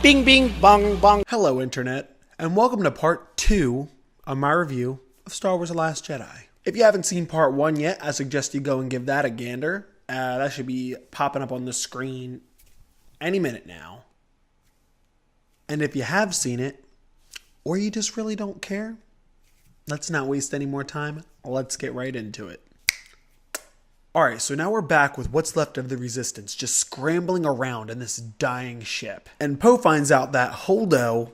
Bing, bing, bong, bong. Hello, Internet, and welcome to part 2 of my review of Star Wars The Last Jedi. If you haven't seen part 1 yet, I suggest you go and give that a gander. That should be popping up on the screen any minute now. And if you have seen it, or you just really don't care, let's not waste any more time. Let's get right into it. Alright, so now we're back with what's left of the Resistance, just scrambling around in this dying ship. And Poe finds out that Holdo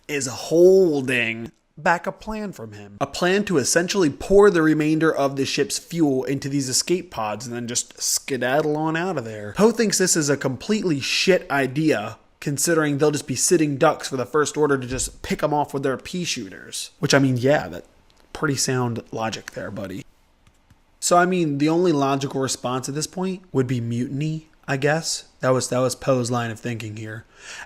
is holding back a plan from him. A plan to essentially pour the remainder of the ship's fuel into these escape pods and then just skedaddle on out of there. Poe thinks this is a completely shit idea, considering they'll just be sitting ducks for the First Order to just pick them off with their pea shooters. Which, I mean, yeah, that's pretty sound logic there, buddy. So, I mean, the only logical response at this point would be mutiny, I guess. That was Poe's line of thinking here.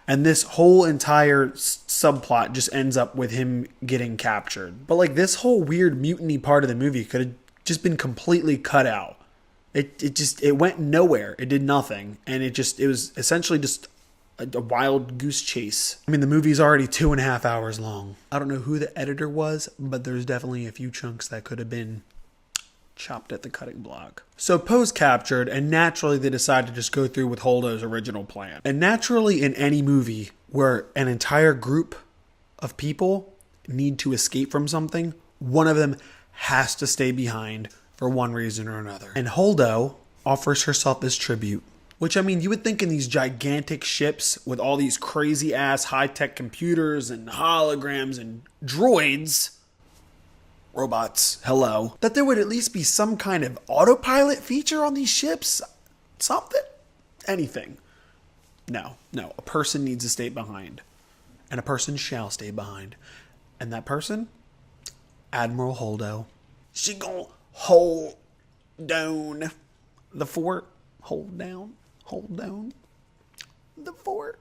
And this whole entire subplot just ends up with him getting captured. But, like, this whole weird mutiny part of the movie could have just been completely cut out. It went nowhere. It did nothing. And it was essentially just a wild goose chase. I mean, the movie's already 2.5 hours long. I don't know who the editor was, but there's definitely a few chunks that could have been chopped at the cutting block. So Poe's captured, and naturally they decide to just go through with Holdo's original plan. And naturally, in any movie where an entire group of people need to escape from something, one of them has to stay behind for one reason or another. And Holdo offers herself as tribute. Which, I mean, you would think in these gigantic ships with all these crazy ass high-tech computers and holograms and droids, robots, hello, that there would at least be some kind of autopilot feature on these ships. Something. Anything. No. A person needs to stay behind. And a person shall stay behind. And that person? Admiral Holdo. She gon' hold down the fort. Hold down the fort.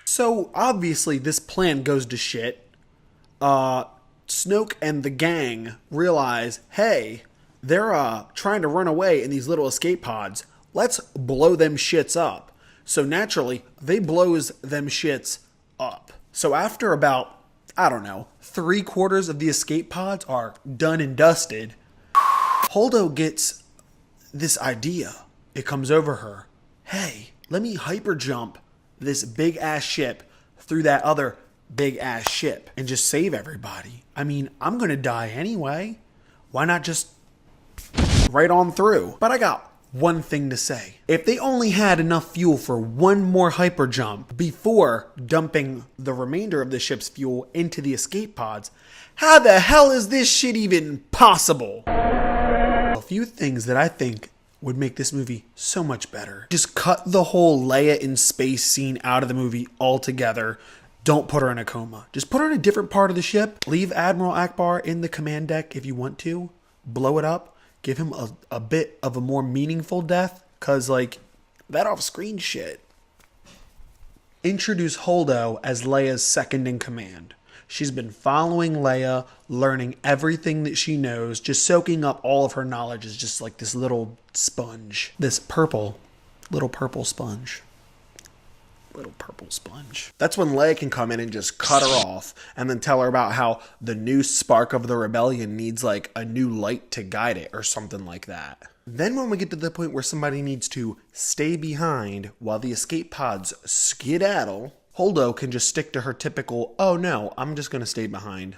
So, obviously, this plan goes to shit. Snoke and the gang realize, hey, they're trying to run away in these little escape pods. Let's blow them shits up. So naturally, they blows them shits up. So after about, 3/4 of the escape pods are done and dusted, Holdo gets this idea. It comes over her. Hey, let me hyper jump this big ass ship through that other big ass ship and just save everybody. I mean, I'm gonna die anyway. Why not just right on through? But I got one thing to say. If they only had enough fuel for one more hyper jump before dumping the remainder of the ship's fuel into the escape pods, how the hell is this shit even possible? A few things that I think would make this movie so much better. Just cut the whole Leia in space scene out of the movie altogether. Don't put her in a coma. Just put her in a different part of the ship. Leave Admiral Akbar in the command deck if you want to. Blow it up. Give him a bit of a more meaningful death. Because, like, that off-screen shit. Introduce Holdo as Leia's second in command. She's been following Leia, learning everything that she knows, just soaking up all of her knowledge as just like this little sponge. This little purple sponge. Little purple sponge. That's when Leia can come in and just cut her off and then tell her about how the new spark of the rebellion needs like a new light to guide it or something like that. Then when we get to the point where somebody needs to stay behind while the escape pods skedaddle, Holdo can just stick to her typical, oh no, I'm just going to stay behind.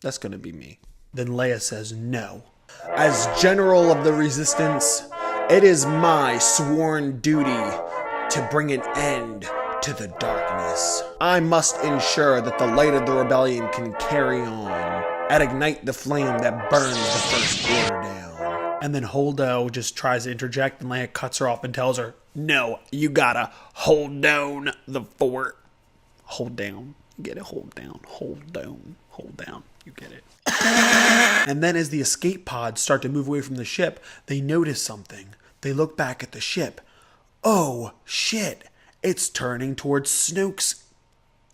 That's going to be me. Then Leia says no. As General of the Resistance, it is my sworn duty to bring an end to the darkness. I must ensure that the light of the rebellion can carry on and ignite the flame that burns the First Order down. And then Holdo just tries to interject and Leia cuts her off and tells her, no, you gotta hold down the fort. Hold down. You get it? Hold down. Hold down. Hold down. You get it. And then as the escape pods start to move away from the ship, they notice something. They look back at the ship. Oh, shit. It's turning towards Snoke's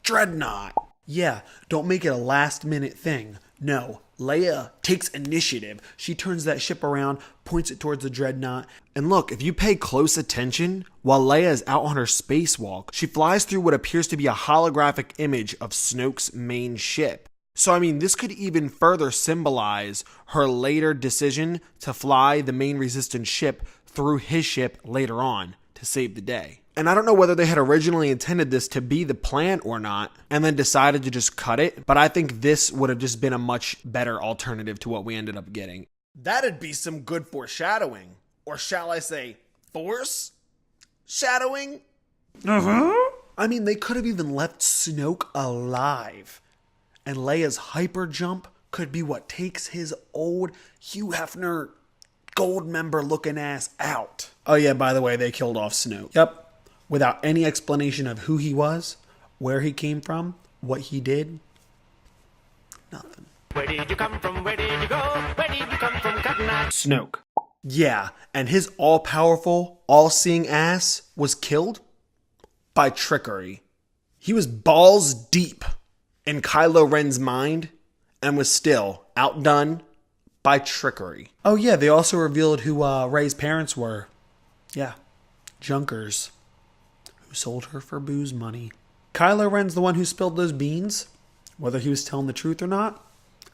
dreadnought. Yeah, don't make it a last-minute thing. No, Leia takes initiative. She turns that ship around, points it towards the dreadnought. And look, if you pay close attention, while Leia is out on her spacewalk, she flies through what appears to be a holographic image of Snoke's main ship. So, I mean, this could even further symbolize her later decision to fly the main Resistance ship through his ship later on to save the day. And I don't know whether they had originally intended this to be the plan or not, and then decided to just cut it, but I think this would have just been a much better alternative to what we ended up getting. That'd be some good foreshadowing. Or shall I say, force shadowing? I mean, they could have even left Snoke alive. And Leia's hyper jump could be what takes his old Hugh Hefner gold member looking ass out. Oh yeah, by the way, they killed off Snoke. Yep. Without any explanation of who he was, where he came from, what he did. Nothing. Where did you come from? Where did you go? Where did you come from, Cotton Eye? Snoke. Yeah, and his all-powerful, all-seeing ass was killed by trickery. He was balls deep in Kylo Ren's mind and was still outdone by trickery. Oh yeah, they also revealed who Rey's parents were. Yeah, junkers who sold her for booze money. Kylo Ren's the one who spilled those beans. Whether he was telling the truth or not,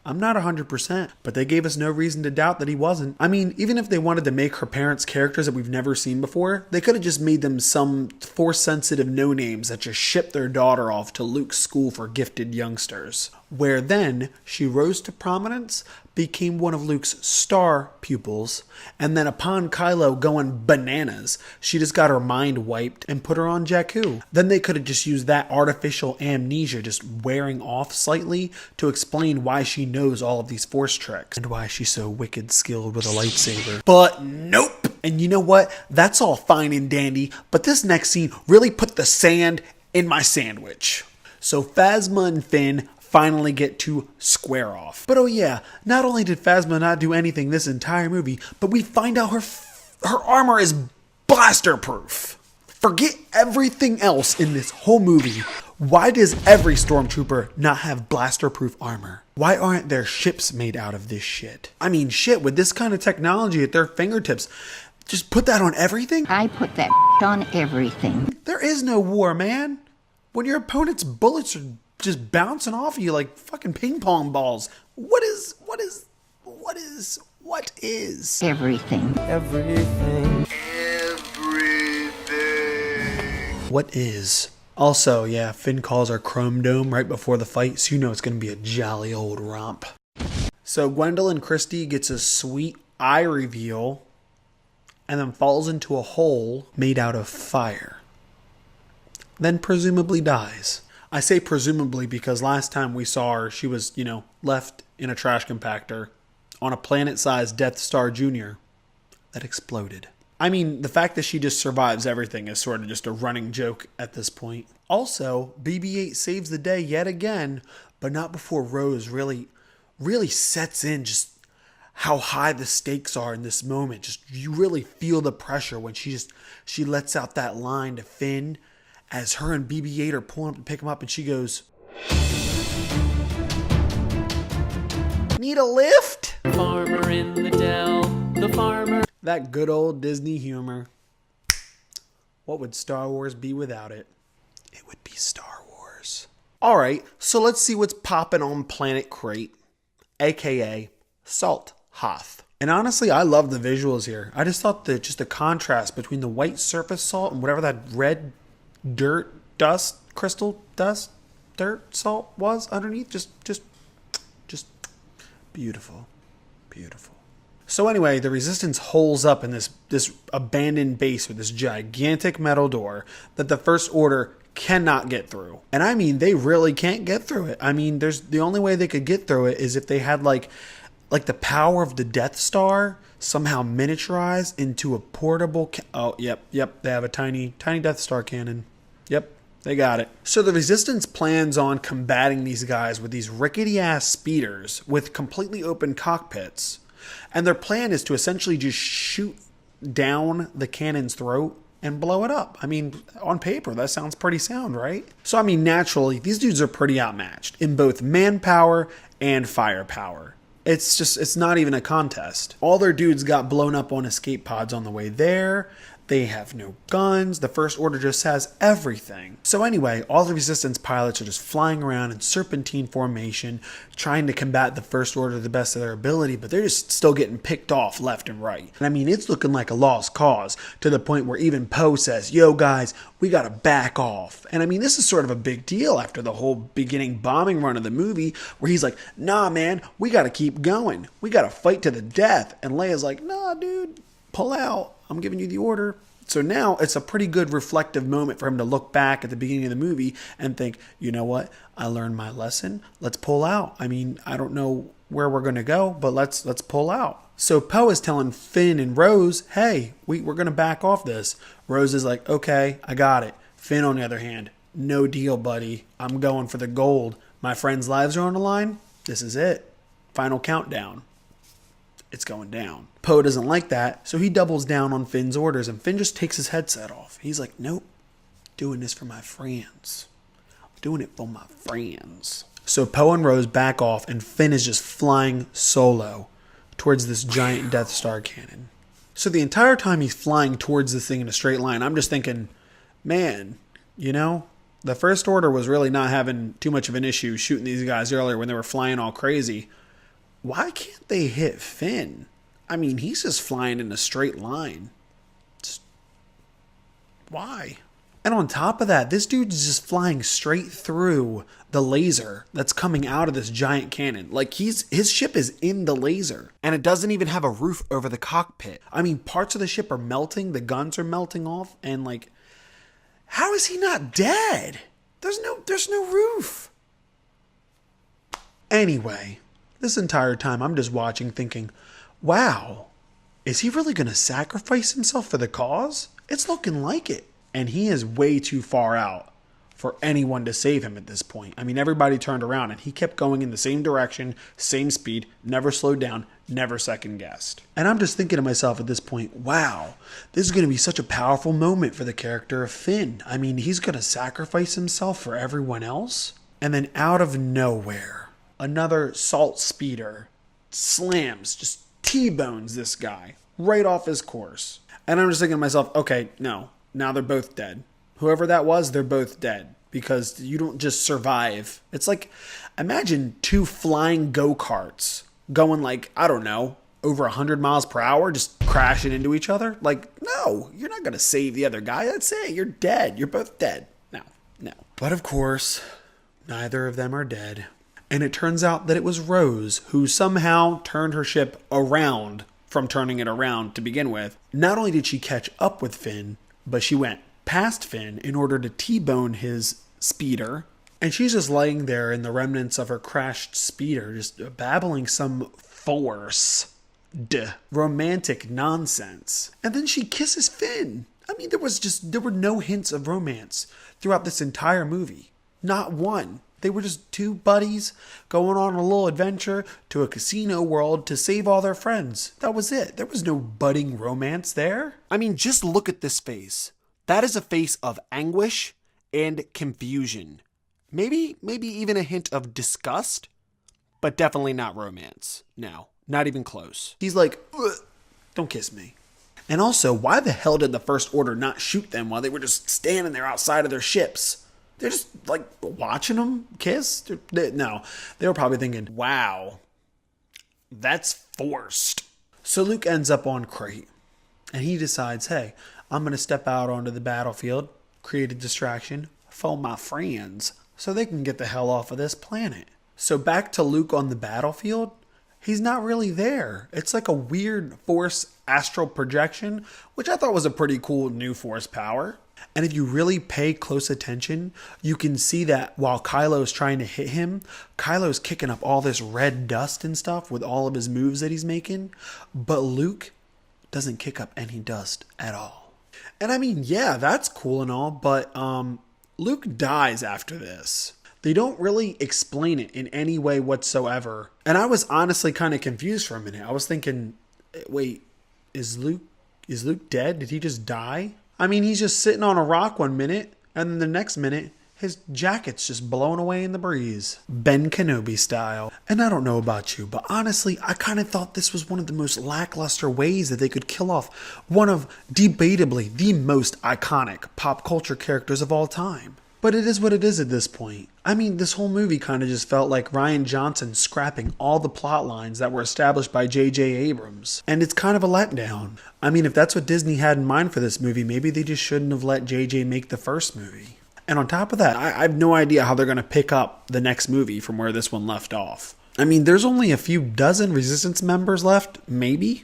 I'm not 100%, but they gave us no reason to doubt that he wasn't. I mean, even if they wanted to make her parents characters that we've never seen before, they could have just made them some Force-sensitive no-names that just shipped their daughter off to Luke's school for gifted youngsters. Where then, she rose to prominence, became one of Luke's star pupils, and then upon Kylo going bananas, she just got her mind wiped and put her on Jakku. Then they could have just used that artificial amnesia just wearing off slightly to explain why she knows all of these Force tricks and why she's so wicked skilled with a lightsaber. But nope! And you know what? That's all fine and dandy, but this next scene really put the sand in my sandwich. So Phasma and Finn finally get to square off. But oh yeah, not only did Phasma not do anything this entire movie, but we find out her armor is blaster proof. Forget everything else in this whole movie. Why does every stormtrooper not have blaster proof armor? Why aren't their ships made out of this shit? I mean, shit, with this kind of technology at their fingertips, just put that on everything? I put that on everything. There is no war, man. When your opponent's bullets are just bouncing off of you like fucking ping pong balls. What is Everything. What is? Also, yeah, Finn calls her Chrome Dome right before the fight, so you know it's going to be a jolly old romp. So Gwendolyn Christie gets a sweet eye reveal and then falls into a hole made out of fire. Then presumably dies. I say presumably because last time we saw her, she was, left in a trash compactor on a planet-sized Death Star Jr. that exploded. I mean, the fact that she just survives everything is sort of just a running joke at this point. Also, BB-8 saves the day yet again, but not before Rose really sets in just how high the stakes are in this moment. Just you really feel the pressure when she lets out that line to Finn as her and BB-8 are pulling up to pick him up, and she goes, "Need a lift?" Farmer in the dell, the farmer. That good old Disney humor. What would Star Wars be without it? It would be Star Wars. Alright, so let's see what's popping on Planet Crate, aka Salt Hoth. And honestly, I love the visuals here. I just thought that just the contrast between the white surface salt and whatever that red dirt, dust, crystal dust, dirt, salt was underneath. Just beautiful. Beautiful. So anyway, the Resistance holes up in this abandoned base with this gigantic metal door that the First Order cannot get through. And I mean, they really can't get through it. I mean, the only way they could get through it is if they had like the power of the Death Star somehow miniaturized into a portable... Yep. They have a tiny Death Star cannon. Yep, they got it. So the Resistance plans on combating these guys with these rickety-ass speeders with completely open cockpits. And their plan is to essentially just shoot down the cannon's throat and blow it up. I mean, on paper, that sounds pretty sound, right? So, I mean, naturally, these dudes are pretty outmatched in both manpower and firepower. It's not even a contest. All their dudes got blown up on escape pods on the way there. They have no guns. The First Order just has everything. So anyway, all the Resistance pilots are just flying around in serpentine formation, trying to combat the First Order to the best of their ability, but they're just still getting picked off left and right. And I mean, it's looking like a lost cause, to the point where even Poe says, yo guys, we gotta back off. And I mean, this is sort of a big deal after the whole beginning bombing run of the movie, where he's like, nah man, we gotta keep going. We gotta fight to the death. And Leia's like, nah dude, pull out. I'm giving you the order. So now it's a pretty good reflective moment for him to look back at the beginning of the movie and think, you know what? I learned my lesson. Let's pull out. I mean, I don't know where we're going to go, but let's pull out. So Poe is telling Finn and Rose, hey, we're going to back off this. Rose is like, okay, I got it. Finn, on the other hand, no deal, buddy. I'm going for the gold. My friends' lives are on the line. This is it. Final countdown. It's going down. Poe doesn't like that, so he doubles down on Finn's orders, and Finn just takes his headset off. He's like, nope, doing this for my friends. I'm doing it for my friends. So Poe and Rose back off, and Finn is just flying solo towards this giant Death Star cannon. So the entire time he's flying towards this thing in a straight line, I'm just thinking, man, you know, the First Order was really not having too much of an issue shooting these guys earlier when they were flying all crazy. Why can't they hit Finn? I mean, he's just flying in a straight line. Why? And on top of that, this dude's just flying straight through the laser that's coming out of this giant cannon. Like, his ship is in the laser. And it doesn't even have a roof over the cockpit. I mean, parts of the ship are melting. The guns are melting off. And, like, how is he not dead? There's no roof. Anyway, this entire time I'm just watching thinking, wow, is he really going to sacrifice himself for the cause? It's looking like it. And he is way too far out for anyone to save him at this point. I mean, everybody turned around and he kept going in the same direction, same speed, never slowed down, never second guessed. And I'm just thinking to myself at this point, wow, this is going to be such a powerful moment for the character of Finn. I mean, he's going to sacrifice himself for everyone else. And then out of nowhere, another salt speeder slams, just T-bones this guy right off his course. And I'm just thinking to myself, okay, no, now they're both dead. Whoever that was, they're both dead, because you don't just survive. It's like, imagine two flying go-karts going like, I don't know, over 100 miles per hour, just crashing into each other. Like, no, you're not going to save the other guy. That's it. You're dead. You're both dead. No. But of course, neither of them are dead. And it turns out that it was Rose who somehow turned her ship around from turning it around to begin with. Not only did she catch up with Finn, but she went past Finn in order to T-bone his speeder. And she's just laying there in the remnants of her crashed speeder, just babbling some forced romantic nonsense. And then she kisses Finn. I mean, there were no hints of romance throughout this entire movie. Not one. They were just two buddies going on a little adventure to a casino world to save all their friends. That was it. There was no budding romance there. I mean, just look at this face. That is a face of anguish and confusion. Maybe even a hint of disgust, but definitely not romance. No, not even close. He's like, don't kiss me. And also, why the hell did the First Order not shoot them while they were just standing there outside of their ships? They're just, like, watching them kiss? No, they were probably thinking, wow, that's forced. So Luke ends up on Crate, and he decides, hey, I'm going to step out onto the battlefield, create a distraction for my friends, so they can get the hell off of this planet. So back to Luke on the battlefield, he's not really there. It's like a weird Force astral projection, which I thought was a pretty cool new Force power. And if you really pay close attention, you can see that while Kylo's trying to hit him, Kylo's kicking up all this red dust and stuff with all of his moves that he's making. But Luke doesn't kick up any dust at all. And I mean, yeah, that's cool and all, but Luke dies after this. They don't really explain it in any way whatsoever. And I was honestly kind of confused for a minute. I was thinking, wait, is Luke dead? Did he just die? I mean, he's just sitting on a rock one minute, and then the next minute, His jacket's just blowing away in the breeze. Ben Kenobi style. And I don't know about you, but honestly, I kind of thought this was one of the most lackluster ways that they could kill off one of debatably the most iconic pop culture characters of all time. But it is what it is at this point. I mean, this whole movie kind of just felt like Rian Johnson scrapping all the plot lines that were established by J.J. Abrams. And it's kind of a letdown. I mean, if that's what Disney had in mind for this movie, maybe they just shouldn't have let J.J. make the first movie. And on top of that, I have no idea how they're going to pick up the next movie from where this one left off. I mean, there's only a few dozen Resistance members left, maybe?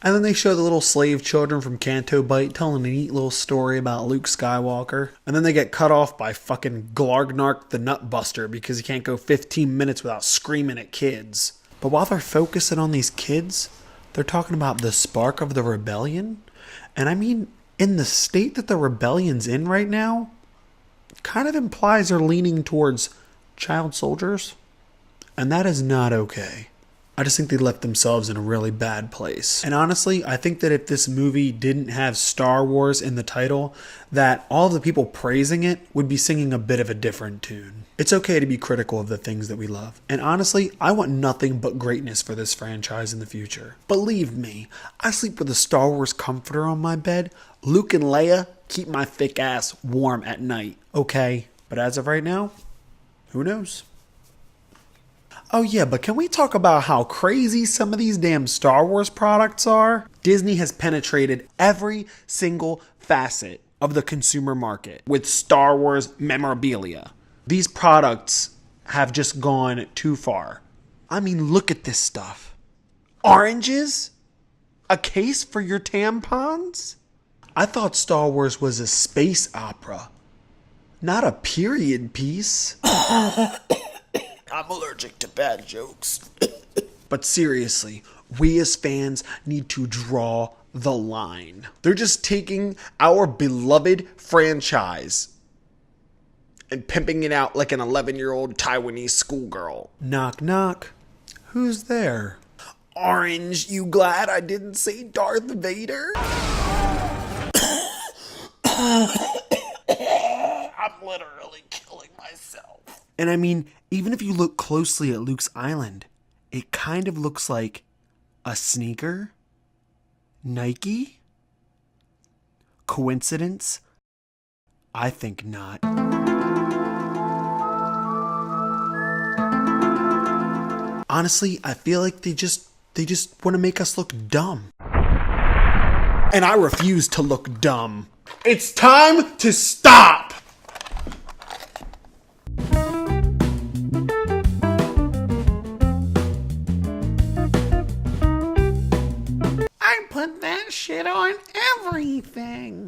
And then they show the little slave children from Canto Bight telling a neat little story about Luke Skywalker. And then they get cut off by fucking Glargnark the Nutbuster because he can't go 15 minutes without screaming at kids. But while they're focusing on these kids, they're talking about the spark of the rebellion. And I mean, in the state that the rebellion's in right now, kind of implies they're leaning towards child soldiers. And that is not okay. I just think they left themselves in a really bad place. And honestly, I think that if this movie didn't have Star Wars in the title, that all of the people praising it would be singing a bit of a different tune. It's okay to be critical of the things that we love. And honestly, I want nothing but greatness for this franchise in the future. Believe me, I sleep with a Star Wars comforter on my bed. Luke and Leia keep my thick ass warm at night, okay? But as of right now, who knows? Oh yeah, but can we talk about how crazy some of these damn Star Wars products are? Disney has penetrated every single facet of the consumer market with Star Wars memorabilia. These products have just gone too far. I mean, look at this stuff. Oranges? A case for your tampons? I thought Star Wars was a space opera, not a period piece. I'm allergic to bad jokes. But seriously, we as fans need to draw the line. They're just taking our beloved franchise and pimping it out like an 11-year-old Taiwanese schoolgirl. Knock, knock. Who's there? Orange, you glad I didn't say Darth Vader? I'm literally killing myself. And I mean, even if you look closely at Luke's island, it kind of looks like a sneaker? Nike? Coincidence? I think not. Honestly, I feel like they just want to make us look dumb. And I refuse to look dumb. It's time to stop! I put that shit on everything.